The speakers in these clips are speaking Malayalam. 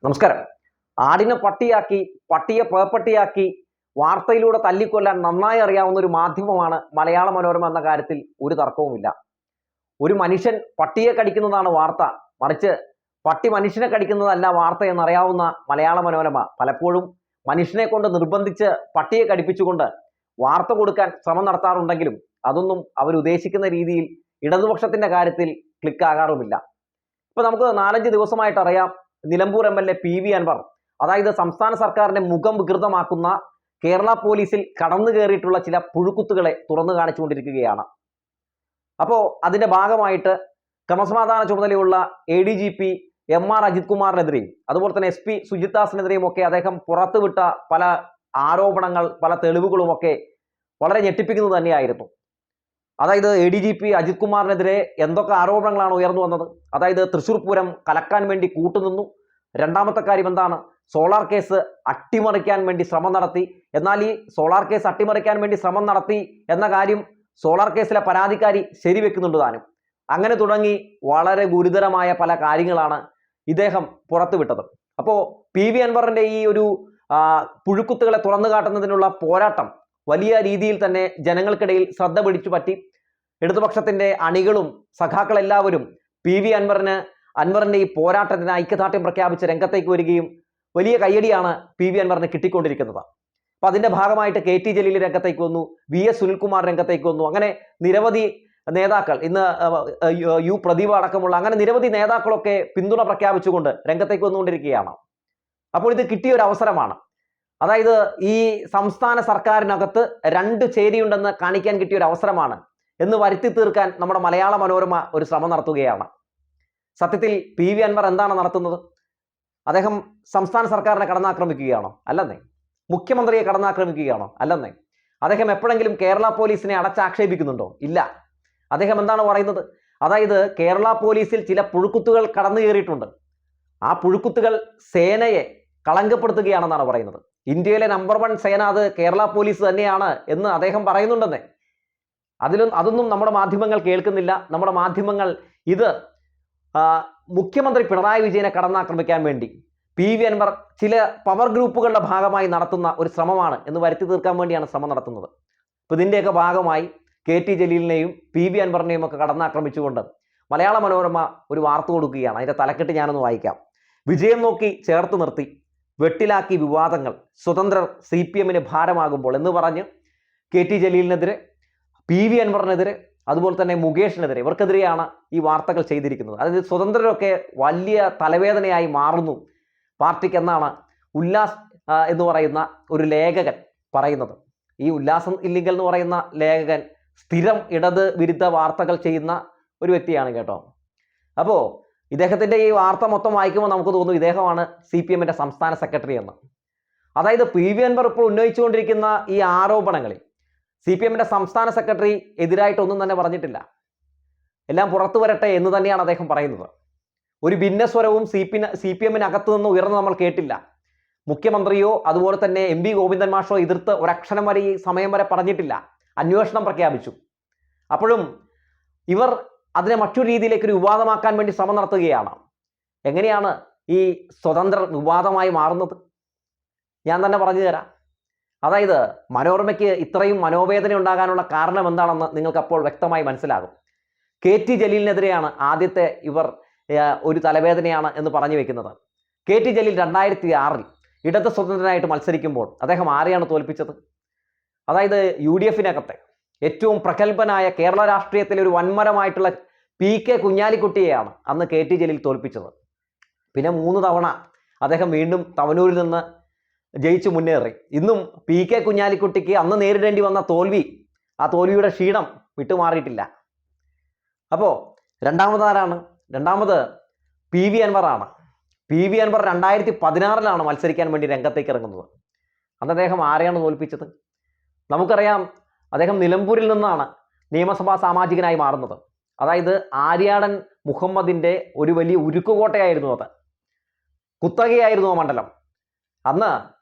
നമസ്കാരം. ആടിനെ പട്ടിയാക്കി പട്ടിയെ പേപ്പട്ടിയാക്കി വാർത്തയിലൂടെ തല്ലിക്കൊല്ലാൻ നന്നായി അറിയാവുന്ന ഒരു മാധ്യമമാണ് മലയാള മനോരമ എന്ന കാര്യത്തിൽ ഒരു തർക്കവുമില്ല. ഒരു മനുഷ്യൻ പട്ടിയെ കടിക്കുന്നതാണ് വാർത്ത, മറിച്ച് പട്ടി മനുഷ്യനെ കടിക്കുന്നതല്ല വാർത്ത എന്നറിയാവുന്ന മലയാള മനോരമ പലപ്പോഴും മനുഷ്യനെ കൊണ്ട് നിർബന്ധിച്ച് പട്ടിയെ കടിപ്പിച്ചുകൊണ്ട് വാർത്ത കൊടുക്കാൻ ശ്രമം നടത്താറുണ്ടെങ്കിലും അതൊന്നും അവരുദ്ദേശിക്കുന്ന രീതിയിൽ ഇടതുപക്ഷത്തിന്റെ കാര്യത്തിൽ ക്ലിക്കാകാറുമില്ല. ഇപ്പൊ നമുക്ക് 4-5 ദിവസമായിട്ട് അറിയാം, നിലമ്പൂർ MLA PV അൻവർ, അതായത് സംസ്ഥാന സർക്കാരിന്റെ മുഖം വികൃതമാക്കുന്ന കേരള പോലീസിൽ കടന്നു കയറിയിട്ടുള്ള ചില പുഴുക്കുത്തുകളെ തുറന്നു കാണിച്ചുകൊണ്ടിരിക്കുകയാണ്. അപ്പോൾ അതിന്റെ ഭാഗമായിട്ട് ക്രമസമാധാന ചുമതലയുള്ള ADGP MR അജിത് കുമാറിനെതിരെയും അതുപോലെ തന്നെ SP സുജിത് ദാസിനെതിരെയും ഒക്കെ അദ്ദേഹം പുറത്തുവിട്ട പല ആരോപണങ്ങൾ, പല തെളിവുകളുമൊക്കെ വളരെ ഞെട്ടിപ്പിക്കുന്നത് തന്നെയായിരുന്നു. അതായത് ADGP അജിത് കുമാറിനെതിരെ എന്തൊക്കെ ആരോപണങ്ങളാണ് ഉയർന്നു വന്നത്? അതായത് തൃശ്ശൂർ പൂരം കലക്കാൻ വേണ്ടി കൂട്ടുനിന്നു. രണ്ടാമത്തെ കാര്യം എന്താണ്? സോളാർ കേസ് അട്ടിമറിക്കാൻ വേണ്ടി ശ്രമം നടത്തി. എന്നാൽ ഈ സോളാർ കേസ് അട്ടിമറിക്കാൻ വേണ്ടി ശ്രമം നടത്തി എന്ന കാര്യം സോളാർ കേസിലെ പരാതിക്കാരി ശരിവെക്കുന്നുണ്ട് താനും. അങ്ങനെ തുടങ്ങി വളരെ ഗുരുതരമായ പല കാര്യങ്ങളാണ് ഇദ്ദേഹം പുറത്തുവിട്ടത്. അപ്പോൾ PV അൻവറിന്റെ ഈ ഒരു പുഴുക്കുത്തുകളെ തുറന്നു കാട്ടുന്നതിനുള്ള പോരാട്ടം വലിയ രീതിയിൽ തന്നെ ജനങ്ങൾക്കിടയിൽ ശ്രദ്ധ പിടിച്ചു പറ്റി. ഇടതുപക്ഷത്തിന്റെ അണികളും സഖാക്കളെല്ലാവരും PV അൻവറിന്റെ ഈ പോരാട്ടത്തിന് ഐക്യദാർഢ്യം പ്രഖ്യാപിച്ച് രംഗത്തേക്ക് വരികയും വലിയ കയ്യടിയാണ് PV അൻവറിന് കിട്ടിക്കൊണ്ടിരിക്കുന്നത്. അപ്പൊ അതിന്റെ ഭാഗമായിട്ട് KT ജലീൽ രംഗത്തേക്ക് വന്നു, VS സുനിൽകുമാർ രംഗത്തേക്ക് വന്നു. അങ്ങനെ നിരവധി നേതാക്കൾ, ഇന്ന് U പ്രദീപ് അടക്കമുള്ള അങ്ങനെ നിരവധി നേതാക്കളൊക്കെ പിന്തുണ പ്രഖ്യാപിച്ചുകൊണ്ട് രംഗത്തേക്ക് വന്നുകൊണ്ടിരിക്കുകയാണ്. അപ്പോൾ ഇത് കിട്ടിയ ഒരു അവസരമാണ്. അതായത് ഈ സംസ്ഥാന സർക്കാരിനകത്ത് 2 ചേരിയുണ്ടെന്ന് കാണിക്കാൻ കിട്ടിയ ഒരു അവസരമാണ് എന്ന് വരുത്തി തീർക്കാൻ നമ്മുടെ മലയാള മനോരമ ഒരു ശ്രമം നടത്തുകയാണ്. സത്യത്തിൽ PV അൻവർ എന്താണ് നടത്തുന്നത്? അദ്ദേഹം സംസ്ഥാന സർക്കാരിനെ കടന്നാക്രമിക്കുകയാണോ? അല്ലെന്നേ. മുഖ്യമന്ത്രിയെ കടന്നാക്രമിക്കുകയാണോ? അല്ലെന്നേ. അദ്ദേഹം എപ്പോഴെങ്കിലും കേരള പോലീസിനെ അടച്ചാക്ഷേപിക്കുന്നുണ്ടോ? ഇല്ല. അദ്ദേഹം എന്താണ് പറയുന്നത്? അതായത് കേരള പോലീസിൽ ചില പുഴുക്കുത്തുകൾ കടന്നു കയറിയിട്ടുണ്ട്, ആ പുഴുക്കുത്തുകൾ സേനയെ കളങ്കപ്പെടുത്തുകയാണെന്നാണ് പറയുന്നത്. ഇന്ത്യയിലെ നമ്പർ 1 സേന അത് കേരള പോലീസ് തന്നെയാണ് എന്ന് അദ്ദേഹം പറയുന്നുണ്ടെന്നേ. അതൊന്നും നമ്മുടെ മാധ്യമങ്ങൾ കേൾക്കുന്നില്ല. നമ്മുടെ മാധ്യമങ്ങൾ ഇത് മുഖ്യമന്ത്രി പിണറായി വിജയനെ കടന്നാക്രമിക്കാൻ വേണ്ടി PV അൻവർ ചില പവർ ഗ്രൂപ്പുകളുടെ ഭാഗമായി നടത്തുന്ന ഒരു ശ്രമമാണ് എന്ന് വരുത്തി തീർക്കാൻ വേണ്ടിയാണ് ശ്രമം നടത്തുന്നത്. അപ്പോൾ ഇതിൻ്റെയൊക്കെ ഭാഗമായി KT ജലീലിനെയും PV അൻവറിനെയും ഒക്കെ കടന്നാക്രമിച്ചുകൊണ്ട് മലയാള മനോരമ ഒരു വാർത്ത കൊടുക്കുകയാണ്. അതിൻ്റെ തലക്കെട്ട് ഞാനൊന്ന് വായിക്കാം. വിജയം നോക്കി ചേർത്ത് നിർത്തി വെട്ടിലാക്കി വിവാദങ്ങൾ, സ്വതന്ത്രർ CPM-ന് ഭാരമാകുമ്പോൾ എന്ന് പറഞ്ഞ് KT ജലീലിനെതിരെ, PV അൻവറിനെതിരെ, അതുപോലെ തന്നെ മുകേഷിനെതിരെ, ഇവർക്കെതിരെയാണ് ഈ വാർത്തകൾ ചെയ്തിരിക്കുന്നത്. അതായത് സ്വതന്ത്രരൊക്കെ വലിയ തലവേദനയായി മാറുന്നു പാർട്ടിക്ക് എന്നാണ് ഉല്ലാസ് എന്ന് പറയുന്ന ഒരു ലേഖകൻ പറയുന്നത്. ഈ ഉല്ലാസം ഇല്ലിങ്കൽ എന്ന് പറയുന്ന ലേഖകൻ സ്ഥിരം ഇടത് വിരുദ്ധ വാർത്തകൾ ചെയ്യുന്ന ഒരു വ്യക്തിയാണ് കേട്ടോ. അപ്പോൾ ഇദ്ദേഹത്തിൻ്റെ ഈ വാർത്ത മൊത്തം വായിക്കുമ്പോൾ നമുക്ക് തോന്നും ഇദ്ദേഹമാണ് CPM-ന്റെ സംസ്ഥാന സെക്രട്ടറി എന്ന്. അതായത് PV അൻവർ ഇപ്പോൾ ഉന്നയിച്ചുകൊണ്ടിരിക്കുന്ന ഈ ആരോപണങ്ങളിൽ CPM-ന്റെ സംസ്ഥാന സെക്രട്ടറി എതിരായിട്ടൊന്നും തന്നെ പറഞ്ഞിട്ടില്ല. എല്ലാം പുറത്തു വരട്ടെ എന്ന് തന്നെയാണ് അദ്ദേഹം പറയുന്നത്. ഒരു ഭിന്നസ്വരവും CPM-നകത്തു നിന്ന് ഉയർന്ന് നമ്മൾ കേട്ടില്ല. മുഖ്യമന്ത്രിയോ അതുപോലെ തന്നെ MV ഗോവിന്ദൻ മാഷോ എതിർത്ത് ഒരക്ഷരം വരെ ഈ സമയം വരെ പറഞ്ഞിട്ടില്ല. അന്വേഷണം പ്രഖ്യാപിച്ചു. അപ്പോഴും ഇവർ അതിനെ മറ്റൊരു രീതിയിലേക്ക് ഒരു വിവാദമാക്കാൻ വേണ്ടി ശ്രമം നടത്തുകയാണ്. എങ്ങനെയാണ് ഈ സ്വതന്ത്രർ വിവാദമായി മാറുന്നത്? ഞാൻ തന്നെ പറഞ്ഞു തരാം. അതായത് മനോരമയ്ക്ക് ഇത്രയും മനോവേദന ഉണ്ടാകാനുള്ള കാരണം എന്താണെന്ന് നിങ്ങൾക്ക് അപ്പോൾ വ്യക്തമായി മനസ്സിലാകും. KT ജലീലിനെതിരെയാണ് ആദ്യത്തെ ഇവർ ഒരു തലവേദനയാണ് എന്ന് പറഞ്ഞു വെക്കുന്നത്. KT ജലീൽ 2006-ൽ ഇടത് സ്വതന്ത്രനായിട്ട് മത്സരിക്കുമ്പോൾ അദ്ദേഹം ആരെയാണ് തോൽപ്പിച്ചത്? അതായത് UDF-നകത്തെ ഏറ്റവും പ്രഗത്ഭനായ കേരള രാഷ്ട്രീയത്തിലെ ഒരു വൻമരമായിട്ടുള്ള PK കുഞ്ഞാലിക്കുട്ടിയെയാണ് അന്ന് KT ജലീൽ തോൽപ്പിച്ചത്. പിന്നെ 3 തവണ അദ്ദേഹം വീണ്ടും തവനൂരിൽ നിന്ന് ജയിച്ചു മുന്നേറി. ഇന്നും PK കുഞ്ഞാലിക്കുട്ടിക്ക് അന്ന് നേരിടേണ്ടി വന്ന തോൽവി, ആ തോൽവിയുടെ ക്ഷീണം വിട്ടുമാറിയിട്ടില്ല. അപ്പോൾ രണ്ടാമതാരാണ്? രണ്ടാമത് PV അൻവറാണ്. PV അൻവർ 2016-ലാണ് മത്സരിക്കാൻ വേണ്ടി രംഗത്തേക്ക് ഇറങ്ങുന്നത്. അന്ന് അദ്ദേഹം ആരെയാണ് തോൽപ്പിച്ചത്? നമുക്കറിയാം, അദ്ദേഹം നിലമ്പൂരിൽ നിന്നാണ് നിയമസഭാ സാമാജികനായി മാറുന്നത്. അതായത് ആര്യാടൻ മുഹമ്മദിന്റെ ഒരു വലിയ ഉരുക്കുകോട്ടയായിരുന്നു അത്, കുത്തകയായിരുന്നു ആ മണ്ഡലം. അന്ന്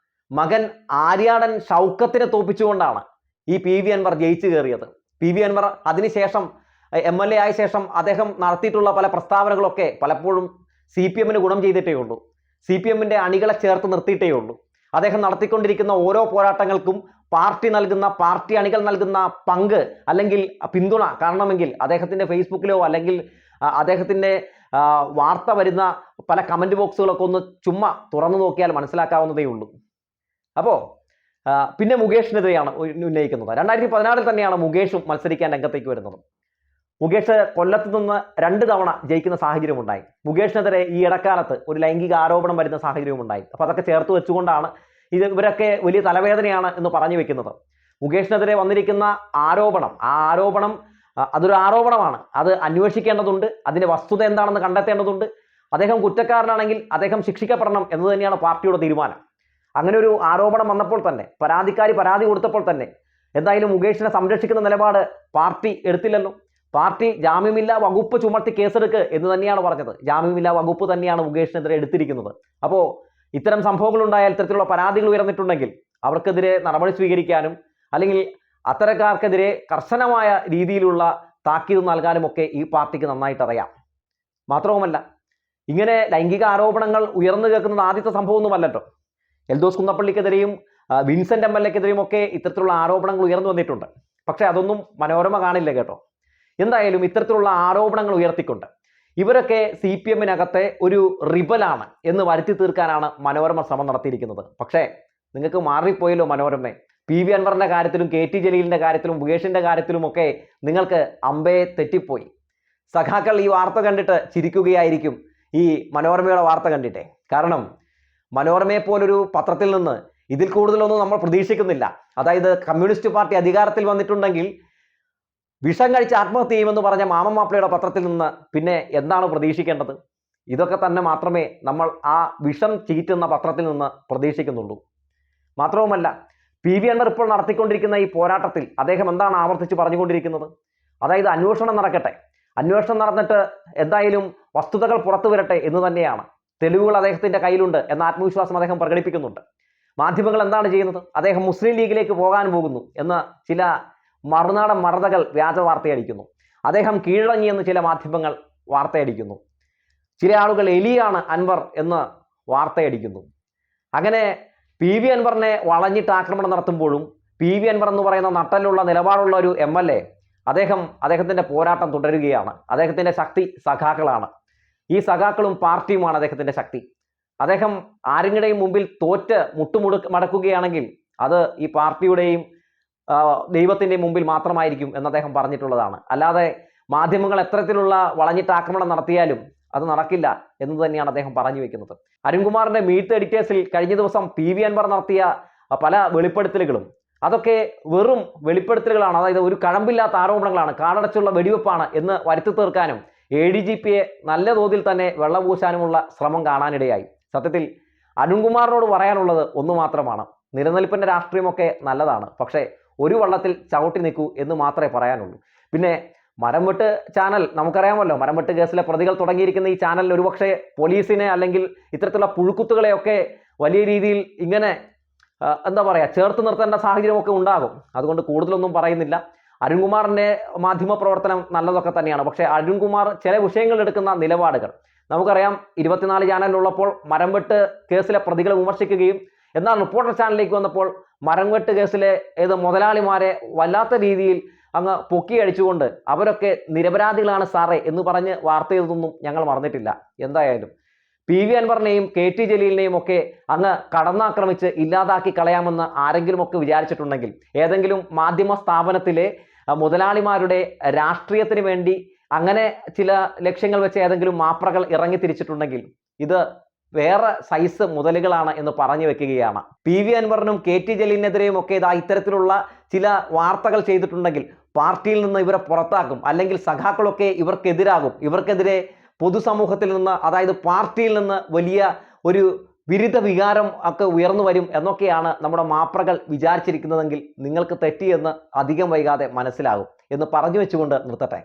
മകൻ ആര്യാടൻ ഷൗക്കത്തിനെ തോൽപ്പിച്ചുകൊണ്ടാണ് ഈ PV അൻവർ ജയിച്ചു കയറിയത്. PV അൻവർ അതിനുശേഷം MLA ആയ ശേഷം അദ്ദേഹം നടത്തിയിട്ടുള്ള പല പ്രസ്താവനകളൊക്കെ പലപ്പോഴും CPM-ന് ഗുണം ചെയ്തിട്ടേ ഉള്ളൂ. CPM-ന്റെ അണികളെ ചേർത്ത് നിർത്തിയിട്ടേ ഉള്ളൂ. അദ്ദേഹം നടത്തിക്കൊണ്ടിരിക്കുന്ന ഓരോ പോരാട്ടങ്ങൾക്കും പാർട്ടി അണികൾ നൽകുന്ന പങ്ക് അല്ലെങ്കിൽ പിന്തുണ കാണണമെങ്കിൽ അദ്ദേഹത്തിന്റെ ഫേസ്ബുക്കിലോ അല്ലെങ്കിൽ അദ്ദേഹത്തിന്റെ വാർത്ത വരുന്ന പല കമന്റ് ബോക്സുകളൊക്കെ ഒന്ന് ചുമ്മാ തുറന്നു നോക്കിയാൽ മനസ്സിലാക്കാവുന്നതേ ഉള്ളൂ. അപ്പോൾ പിന്നെ മുകേഷിനെതിരെയാണ് ഉന്നയിക്കുന്നത്. 2016 തന്നെയാണ് മുകേഷും മത്സരിക്കാൻ രംഗത്തേക്ക് വരുന്നത്. മുകേഷ് കൊല്ലത്ത് നിന്ന് 2 തവണ ജയിക്കുന്ന സാഹചര്യം ഉണ്ടായി. മുകേഷിനെതിരെ ഈ ഇടക്കാലത്ത് ഒരു ലൈംഗിക ആരോപണം വരുന്ന സാഹചര്യവും ഉണ്ടായി. അപ്പൊ അതൊക്കെ ചേർത്ത് വെച്ചുകൊണ്ടാണ് ഇവരൊക്കെ വലിയ തലവേദനയാണ് എന്ന് പറഞ്ഞു വെക്കുന്നത്. മുകേഷിനെതിരെ വന്നിരിക്കുന്ന ആരോപണം അതൊരു ആരോപണമാണ്. അത് അന്വേഷിക്കേണ്ടതുണ്ട്. അതിന്റെ വസ്തുത എന്താണെന്ന് കണ്ടെത്തേണ്ടതുണ്ട്. അദ്ദേഹം കുറ്റക്കാരനാണെങ്കിൽ അദ്ദേഹം ശിക്ഷിക്കപ്പെടണം എന്ന് തന്നെയാണ് പാർട്ടിയുടെ തീരുമാനം. അങ്ങനെ ഒരു ആരോപണം വന്നപ്പോൾ തന്നെ, പരാതി കൊടുത്തപ്പോൾ തന്നെ എന്തായാലും മുകേഷിനെ സംരക്ഷിക്കുന്ന നിലപാട് പാർട്ടി എടുത്തില്ലല്ലോ. പാർട്ടി ജാമ്യമില്ലാ വകുപ്പ് ചുമത്തി കേസെടുക്ക് എന്ന് തന്നെയാണ് പറഞ്ഞത്. ജാമ്യമില്ലാ വകുപ്പ് തന്നെയാണ് മുകേഷിനെതിരെ എടുത്തിരിക്കുന്നത്. അപ്പോൾ ഇത്തരം സംഭവങ്ങൾ ഉണ്ടായാൽ, ഇത്തരത്തിലുള്ള പരാതികൾ ഉയർന്നിട്ടുണ്ടെങ്കിൽ അവർക്കെതിരെ നടപടി സ്വീകരിക്കാനും അല്ലെങ്കിൽ അത്തരക്കാർക്കെതിരെ കർശനമായ രീതിയിലുള്ള താക്കീത് നൽകാനും ഒക്കെ ഈ പാർട്ടിക്ക് നന്നായിട്ട് അറിയാം. മാത്രവുമല്ല, ഇങ്ങനെ ലൈംഗിക ആരോപണങ്ങൾ ഉയർന്നു കേൾക്കുന്നത് ആദ്യത്തെ സംഭവമൊന്നുമല്ലല്ലോ. എൽദോസ് കുന്നപ്പള്ളിക്കെതിരെയും വിൻസെന്റ് MLA-ക്കെതിരെയും ഒക്കെ ഇത്തരത്തിലുള്ള ആരോപണങ്ങൾ ഉയർന്നു വന്നിട്ടുണ്ട്. പക്ഷെ അതൊന്നും മനോരമ കാണില്ല കേട്ടോ. എന്തായാലും ഇത്തരത്തിലുള്ള ആരോപണങ്ങൾ ഉയർത്തിക്കൊണ്ട് ഇവരൊക്കെ CPM-നകത്തെ ഒരു റിബലാണ് എന്ന് വരുത്തി തീർക്കാനാണ് മനോരമ ശ്രമം നടത്തിയിരിക്കുന്നത്. പക്ഷേ നിങ്ങൾക്ക് മാറിപ്പോയല്ലോ മനോരമ. PV അൻവറിന്റെ കാര്യത്തിലും KT ജലീലിന്റെ കാര്യത്തിലും മുകേഷിന്റെ കാര്യത്തിലുമൊക്കെ നിങ്ങൾക്ക് അമ്പയെ തെറ്റിപ്പോയി. സഖാക്കൾ ഈ വാർത്ത കണ്ടിട്ട് ചിരിക്കുകയായിരിക്കും, ഈ മനോരമയുടെ വാർത്ത കണ്ടിട്ടേ. കാരണം മനോരമയെ പോലൊരു പത്രത്തിൽ നിന്ന് ഇതിൽ കൂടുതലൊന്നും നമ്മൾ പ്രതീക്ഷിക്കുന്നില്ല. അതായത് കമ്മ്യൂണിസ്റ്റ് പാർട്ടി അധികാരത്തിൽ വന്നിട്ടുണ്ടെങ്കിൽ വിഷം കഴിച്ച് ആത്മഹത്യ ചെയ്യുമെന്ന് പറഞ്ഞ മാമൻ മാപ്പിളയുടെ പത്രത്തിൽ നിന്ന് പിന്നെ എന്താണ് പ്രതീക്ഷിക്കേണ്ടത്? ഇതൊക്കെ തന്നെ മാത്രമേ നമ്മൾ ആ വിഷം ചീറ്റുന്ന പത്രത്തിൽ നിന്ന് പ്രതീക്ഷിക്കുന്നുള്ളൂ. മാത്രവുമല്ല, PV അൻവർ ഇപ്പോൾ നടത്തിക്കൊണ്ടിരിക്കുന്ന ഈ പോരാട്ടത്തിൽ അദ്ദേഹം എന്താണ് ആവർത്തിച്ച് പറഞ്ഞുകൊണ്ടിരിക്കുന്നത്? അതായത് അന്വേഷണം നടക്കട്ടെ, അന്വേഷണം നടന്നിട്ട് എന്തായാലും വസ്തുതകൾ പുറത്തു വരട്ടെ എന്ന് തന്നെയാണ്. തെളിവുകൾ അദ്ദേഹത്തിന്റെ കയ്യിലുണ്ട് എന്ന ആത്മവിശ്വാസം അദ്ദേഹം പ്രകടിപ്പിക്കുന്നുണ്ട്. മാധ്യമങ്ങൾ എന്താണ് ചെയ്യുന്നത്? അദ്ദേഹം മുസ്ലിം ലീഗിലേക്ക് പോകാൻ പോകുന്നു എന്ന് ചില മറുനാടൻ മറതകൾ വ്യാജ വാർത്തയടിക്കുന്നു. അദ്ദേഹം കീഴടങ്ങിയെന്ന് ചില മാധ്യമങ്ങൾ വാർത്തയടിക്കുന്നു. ചില ആളുകൾ എലിയാണ് അൻവർ എന്ന് വാർത്തയടിക്കുന്നു. അങ്ങനെ PV അൻവറിനെ വളഞ്ഞിട്ട് ആക്രമണം നടത്തുമ്പോഴും PV അൻവർ എന്ന് പറയുന്ന നട്ടലുള്ള നിലപാടുള്ള ഒരു MLA അദ്ദേഹത്തിന്റെ പോരാട്ടം തുടരുകയാണ്. അദ്ദേഹത്തിന്റെ ശക്തി സഖാക്കളാണ്. ഈ സഖാക്കളും പാർട്ടിയുമാണ് അദ്ദേഹത്തിന്റെ ശക്തി. അദ്ദേഹം ആരുടെയും മുമ്പിൽ തോറ്റ് മടക്കുകയാണെങ്കിൽ അത് ഈ പാർട്ടിയുടെയും ദൈവത്തിന്റെ മുമ്പിൽ മാത്രമായിരിക്കും എന്ന് അദ്ദേഹം പറഞ്ഞിട്ടുള്ളതാണ്. അല്ലാതെ മാധ്യമങ്ങൾ എത്തരത്തിലുള്ള വളഞ്ഞിട്ട് ആക്രമണം നടത്തിയാലും അത് നടക്കില്ല എന്ന് തന്നെയാണ് അദ്ദേഹം പറഞ്ഞു വെക്കുന്നത്. അരുൺകുമാറിന്റെ മീറ്റ് എഡിറ്റേഴ്സിൽ കഴിഞ്ഞ ദിവസം PV അൻവർ നടത്തിയ പല വെളിപ്പെടുത്തലുകളും അതൊക്കെ വെറും വെളിപ്പെടുത്തലുകളാണ്. അതായത് ഒരു കഴമ്പില്ലാത്ത ആരോപണങ്ങളാണ്, കാടടച്ചുള്ള വെടിവെപ്പാണ് എന്ന് വരുത്തി തീർക്കാനും ADGP-യെ നല്ല തോതിൽ തന്നെ വെള്ളപൂശാനുമുള്ള ശ്രമം കാണാനിടയായി. സത്യത്തിൽ അരുൺകുമാറിനോട് പറയാനുള്ളത് ഒന്ന് മാത്രമാണ്: നിലനിൽപ്പിന്റെ രാഷ്ട്രീയമൊക്കെ നല്ലതാണ്, പക്ഷേ ഒരു വള്ളത്തിൽ ചവിട്ടി നിൽക്കൂ എന്ന് മാത്രമേ പറയാനുള്ളൂ. പിന്നെ മരംവെട്ട് ചാനൽ നമുക്കറിയാമല്ലോ, മരംവെട്ട് കേസിലെ പ്രതികൾ തുടങ്ങിയിരിക്കുന്ന ഈ ചാനലിൽ ഒരുപക്ഷെ പോലീസിനെ അല്ലെങ്കിൽ ഇത്തരത്തിലുള്ള പുഴുക്കുത്തുകളെയൊക്കെ വലിയ രീതിയിൽ ഇങ്ങനെ എന്താ പറയുക ചേർത്ത് നിർത്തേണ്ട സാഹചര്യമൊക്കെ ഉണ്ടാകും. അതുകൊണ്ട് കൂടുതലൊന്നും പറയുന്നില്ല. അരുൺകുമാറിന്റെ മാധ്യമ പ്രവർത്തനം നല്ലതൊക്കെ തന്നെയാണ്. പക്ഷേ അരുൺകുമാർ ചില വിഷയങ്ങൾ എടുക്കുന്ന നിലപാടുകൾ നമുക്കറിയാം. 24 ചാനലിലുള്ളപ്പോൾ മരംവെട്ട് കേസിലെ പ്രതികളെ വിമർശിക്കുകയും, എന്നാൽ റിപ്പോർട്ടർ ചാനലിലേക്ക് വന്നപ്പോൾ മരംവെട്ട് കേസിലെ മുതലാളിമാരെ വല്ലാത്ത രീതിയിൽ അങ്ങ് പൊക്കി അടിച്ചുകൊണ്ട് അവരൊക്കെ നിരപരാധികളാണ് സാറേ എന്ന് പറഞ്ഞ് വാർത്ത ചെയ്തൊന്നും ഞങ്ങൾ മറന്നിട്ടില്ല. എന്തായാലും PV അൻവറിനെയും KT ജലീലിനെയും ഒക്കെ അങ്ങ് കടന്നാക്രമിച്ച് ഇല്ലാതാക്കി കളയാമെന്ന് ആരെങ്കിലുമൊക്കെ വിചാരിച്ചിട്ടുണ്ടെങ്കിൽ, ഏതെങ്കിലും മാധ്യമ സ്ഥാപനത്തിലെ മുതലാളിമാരുടെ രാഷ്ട്രീയത്തിന് വേണ്ടി അങ്ങനെ ചില ലക്ഷ്യങ്ങൾ വെച്ച് ഏതെങ്കിലും മാപ്രകൾ ഇറങ്ങി തിരിച്ചിട്ടുണ്ടെങ്കിൽ ഇത് വേറെ സൈസ് മുതലുകളാണ് എന്ന് പറഞ്ഞു വെക്കുകയാണ്. PV അൻവറിനും KT ജലീലിനെതിരെയും ഒക്കെ ഇത്തരത്തിലുള്ള ചില വാർത്തകൾ ചെയ്തിട്ടുണ്ടെങ്കിൽ പാർട്ടിയിൽ നിന്ന് ഇവരെ പുറത്താക്കും, അല്ലെങ്കിൽ സഖാക്കളൊക്കെ ഇവർക്കെതിരാകും. ഇവർക്കെതിരെ പൊതുസമൂഹത്തിൽ നിന്ന്, അതായത് പാർട്ടിയിൽ നിന്ന് വലിയ ഒരു വിരുദ്ധ വികാരം ഒക്കെ ഉയർന്നു വരും എന്നൊക്കെയാണ് നമ്മുടെ മാപ്രകൾ വിചാരിച്ചിരിക്കുന്നതെങ്കിൽ നിങ്ങൾക്ക് തെറ്റിയെന്ന് അധികം വൈകാതെ മനസ്സിലാകും എന്ന് പറഞ്ഞു വെച്ചുകൊണ്ട് നിർത്തട്ടെ.